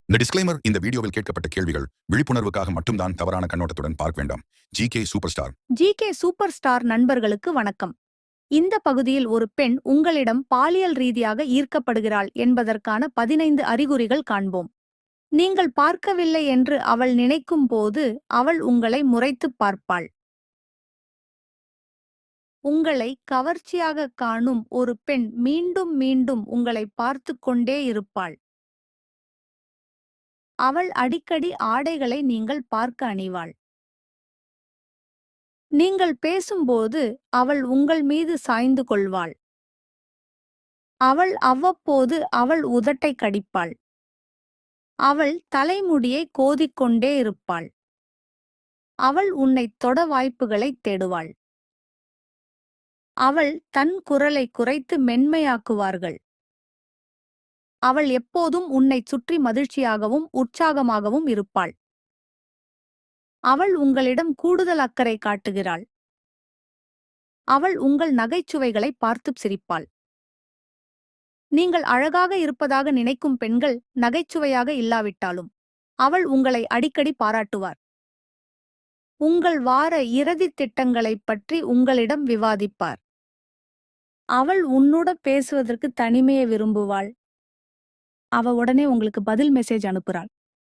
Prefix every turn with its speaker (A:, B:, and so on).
A: இந்த டிஸ்க்ளைமர் இந்த வீடியோவில் கேட்கப்பட்ட கேள்விகள் விழிப்புணர்வுக்காக மட்டும்தான், தவறான கண்ணோட்டத்துடன் பார்க்க வேண்டாம். GK super star.
B: GK super star நண்பர்களுக்கு வணக்கம். இந்த பகுதியில் ஒரு பெண் உங்களிடம் பாலியல் ரீதியாக ஈர்க்கப்படுகிறாள் என்பதற்கான 15 அறிகுறிகள் காண்போம். நீங்கள் பார்க்கவில்லை என்று அவள் நினைக்கும் போது அவள் உங்களை முறைத்துப் பார்ப்பாள். உங்களை கவர்ச்சியாக காணும் ஒரு பெண் மீண்டும் மீண்டும் உங்களை பார்த்துக் கொண்டே இருப்பாள். அவள் அடிக்கடி ஆடைகளை நீங்கள் பார்க்க அணிவாள். நீங்கள் பேசும்போது அவள் உங்கள் மீது சாய்ந்து கொள்வாள். அவள் அவ்வப்போது அவள் உதட்டை கடிப்பாள். அவள் தலைமுடியை கோதிக்கொண்டே இருப்பாள். அவள் உன்னை தொட வாய்ப்புகளைத் தேடுவாள். அவள் தன் குரலை குறைத்து மென்மையாக்குவார்கள். அவள் எப்போதும் உன்னைச் சுற்றி மகிழ்ச்சியாகவும் உற்சாகமாகவும் இருப்பாள். அவள் உங்களிடம் கூடுதல் அக்கறை காட்டுகிறாள். அவள் உங்கள் நகைச்சுவைகளை பார்த்துச் சிரிப்பாள். நீங்கள் அழகாக இருப்பதாக நினைக்கும் பெண்கள் நகைச்சுவையாக இல்லாவிட்டாலும் அவள் உங்களை அடிக்கடி பாராட்டுவார். உங்கள் வார இறுதித் திட்டங்களைப் பற்றி உங்களிடம் விவாதிப்பார். அவள் உன்னுடன் பேசுவதற்கு தனிமையை விரும்புவாள். அவ உடனே உங்களுக்கு பதில் மெசேஜ் அனுப்புறாள்.